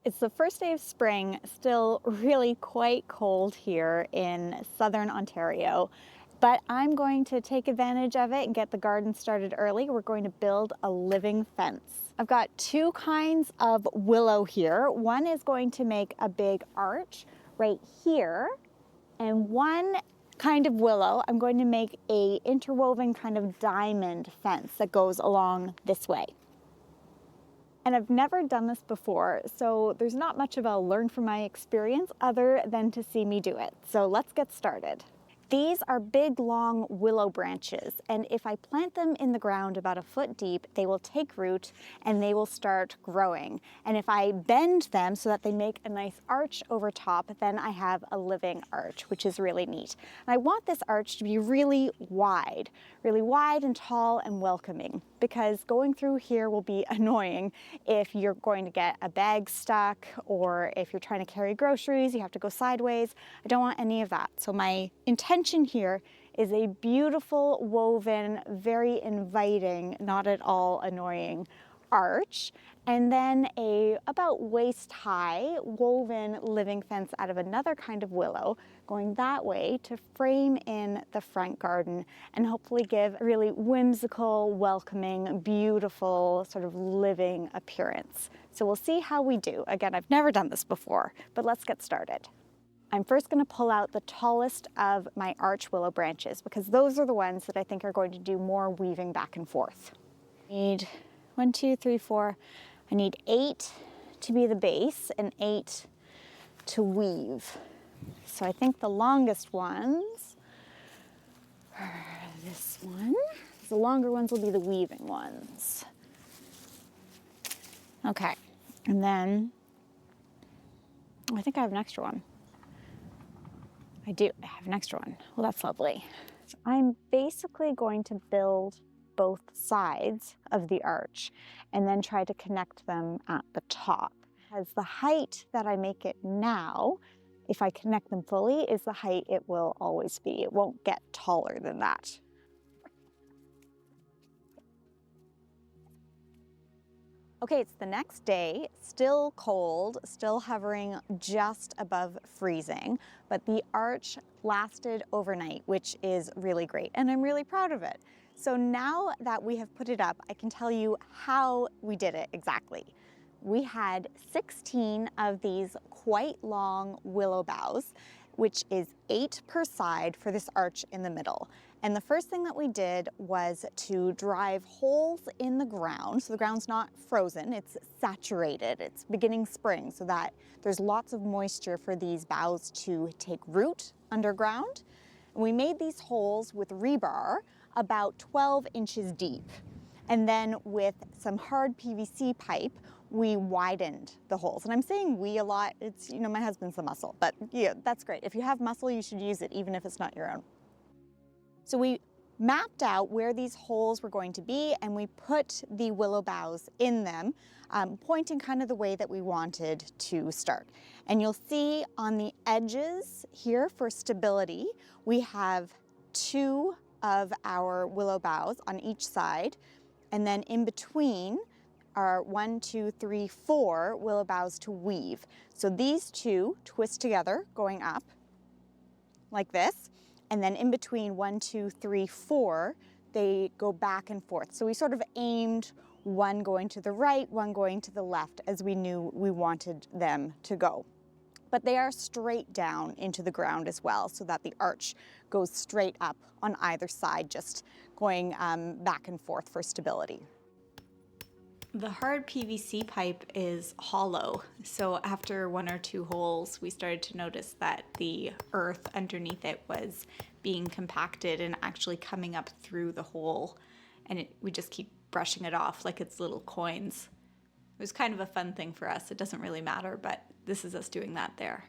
It's the first day of spring, still really quite cold here in southern Ontario, but I'm going to take advantage of it and get the garden started early. We're going to build a living fence. I've got two kinds of willow here. One is going to make a big arch right here, and one kind of willow, I'm going to make a interwoven kind of diamond fence that goes along this way. And I've never done this before, so there's not much of a learn from my experience other than to see me do it. So let's get started. These are big, long willow branches, and if I plant them in the ground about a foot deep, they will take root and they will start growing. And if I bend them so that they make a nice arch over top, then I have a living arch, which is really neat. And I want this arch to be really wide and tall and welcoming, because going through here will be annoying if you're going to get a bag stuck, or if you're trying to carry groceries, you have to go sideways. I don't want any of that. So my intention here is a beautiful woven, very inviting, not at all annoying arch, and then a about waist high woven living fence out of another kind of willow going that way to frame in the front garden and hopefully give a really whimsical, welcoming, beautiful sort of living appearance. So we'll see how we do. Again, I've never done this before, but let's get started. I'm first going to pull out the tallest of my arch willow branches, because those are the ones that I think are going to do more weaving back and forth. I need 1, 2, 3, 4. I need 8 to be the base and 8 to weave. So I think the longest ones are this one. The longer ones will be the weaving ones. Okay, and then I think I have an extra one. I do, I have an extra one. Well, that's lovely. So I'm basically going to build both sides of the arch and then try to connect them at the top. As the height that I make it now, if I connect them fully, is the height it will always be. It won't get taller than that. Okay, it's the next day, still cold, still hovering just above freezing, but the arch lasted overnight, which is really great, and I'm really proud of it. So now that we have put it up, I can tell you how we did it exactly. We had 16 of these quite long willow boughs, which is 8 per side for this arch in the middle. And the first thing that we did was to drive holes in the ground. So the ground's not frozen, it's saturated. It's beginning spring, so that there's lots of moisture for these boughs to take root underground. And we made these holes with rebar about 12 inches deep. And then with some hard PVC pipe, we widened the holes. And I'm saying we a lot, it's, you know, my husband's the muscle, but yeah, that's great. If you have muscle, you should use it, even if it's not your own. So we mapped out where these holes were going to be, and we put the willow boughs in them, pointing kind of the way that we wanted to start. And you'll see on the edges here for stability, we have 2 of our willow boughs on each side, and then in between are 1, 2, 3, 4 willow boughs to weave. So these 2 twist together going up like this, and then in between 1, 2, 3, 4, they go back and forth. So we sort of aimed one going to the right, one going to the left, as we knew we wanted them to go. But they are straight down into the ground as well, so that the arch goes straight up on either side, just going back and forth for stability. The hard PVC pipe is hollow, so after 1 or 2 holes, we started to notice that the earth underneath it was being compacted and actually coming up through the hole, and we just keep brushing it off like it's little coins. It was kind of a fun thing for us. It doesn't really matter, but this is us doing that there.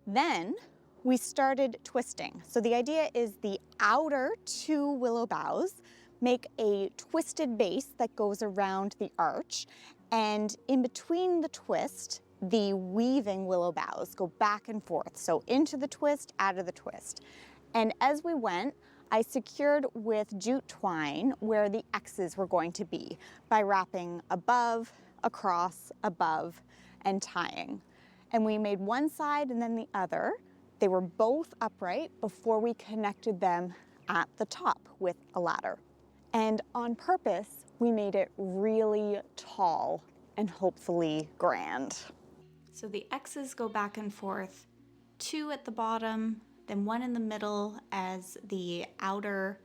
Then we started twisting. So the idea is the outer 2 willow boughs make a twisted base that goes around the arch, and in between the twist, the weaving willow boughs go back and forth. So into the twist, out of the twist. And as we went, I secured with jute twine where the X's were going to be by wrapping above, across, above, and tying. And we made one side and then the other. They were both upright before we connected them at the top with a ladder. And on purpose, we made it really tall and hopefully grand. So the X's go back and forth, 2 at the bottom, then 1 in the middle as the outer,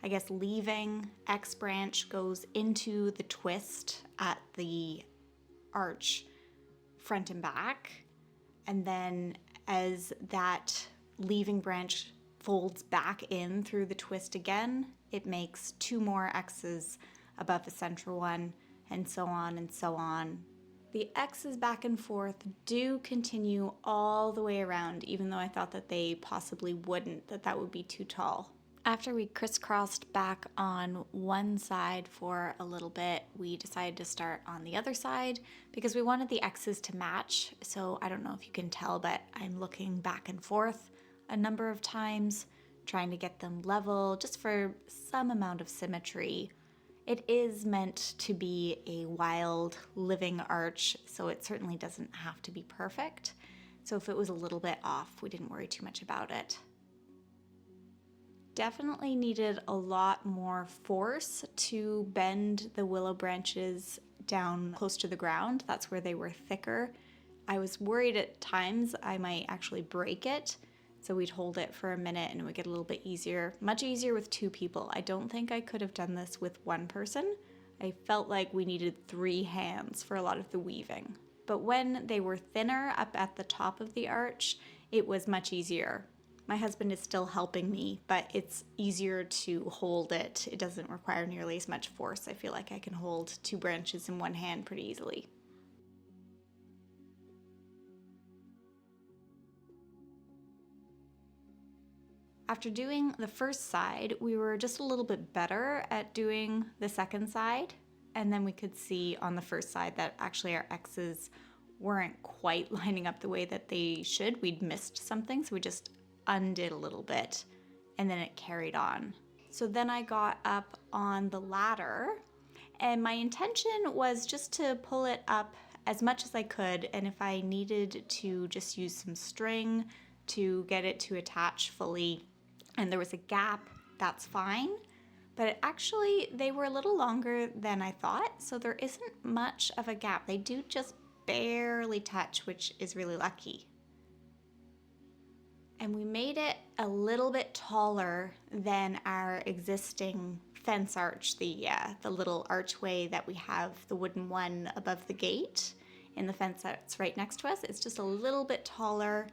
I guess, leaving X branch goes into the twist at the arch front and back. And then as that leaving branch folds back in through the twist again, it makes 2 more X's above the central one, and so on and so on. The X's back and forth do continue all the way around, even though I thought that they possibly wouldn't, that would be too tall. After we crisscrossed back on one side for a little bit, we decided to start on the other side because we wanted the X's to match. So I don't know if you can tell, but I'm looking back and forth a number of times, trying to get them level just for some amount of symmetry. It is meant to be a wild living arch, so it certainly doesn't have to be perfect. So if it was a little bit off, we didn't worry too much about it. Definitely needed a lot more force to bend the willow branches down close to the ground. That's where they were thicker. I was worried at times I might actually break it. So we'd hold it for a minute and it would get a little bit easier, much easier with 2 people. I don't think I could have done this with 1 person. I felt like we needed 3 hands for a lot of the weaving. But when they were thinner up at the top of the arch, it was much easier. My husband is still helping me, but it's easier to hold it. It doesn't require nearly as much force. I feel like I can hold 2 branches in one hand pretty easily. After doing the first side, we were just a little bit better at doing the second side. And then we could see on the first side that actually our X's weren't quite lining up the way that they should. We'd missed something, so we just undid a little bit and then it carried on. So then I got up on the ladder and my intention was just to pull it up as much as I could, and if I needed to just use some string to get it to attach fully and there was a gap, that's fine. But actually they were a little longer than I thought, so there isn't much of a gap. They do just barely touch, which is really lucky. And we made it a little bit taller than our existing fence arch, the little archway that we have, the wooden one above the gate in the fence that's right next to us. It's just a little bit taller.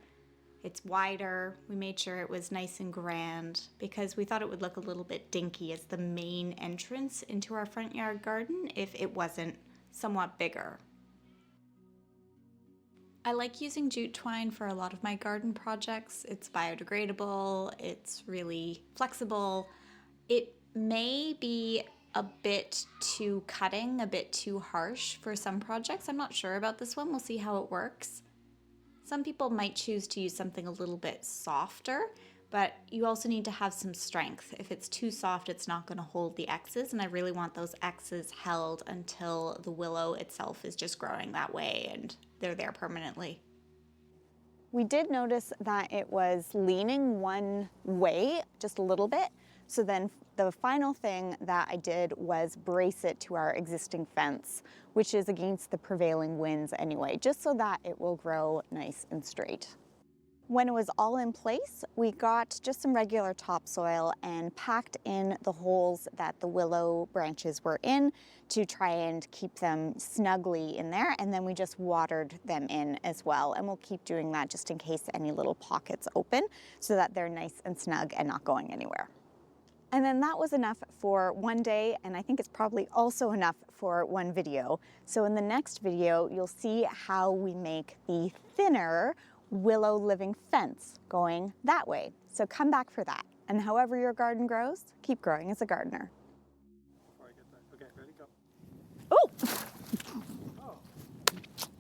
It's wider. We made sure it was nice and grand because we thought it would look a little bit dinky as the main entrance into our front yard garden if it wasn't somewhat bigger. I like using jute twine for a lot of my garden projects. It's biodegradable, it's really flexible. It may be a bit too cutting, a bit too harsh for some projects. I'm not sure about this one. We'll see how it works. Some people might choose to use something a little bit softer, but you also need to have some strength. If it's too soft, it's not going to hold the X's, and I really want those X's held until the willow itself is just growing that way and they're there permanently. We did notice that it was leaning one way just a little bit, so then the final thing that I did was brace it to our existing fence, which is against the prevailing winds anyway, just so that it will grow nice and straight. When it was all in place, we got just some regular topsoil and packed in the holes that the willow branches were in to try and keep them snugly in there, and then we just watered them in as well, and we'll keep doing that just in case any little pockets open so that they're nice and snug and not going anywhere. And then that was enough for one day, and I think it's probably also enough for one video. So in the next video, you'll see how we make the thinner willow living fence going that way. So come back for that. And however your garden grows, keep growing as a gardener. Before I get that. Okay, ready, go. Oh! Oh,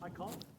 I called it.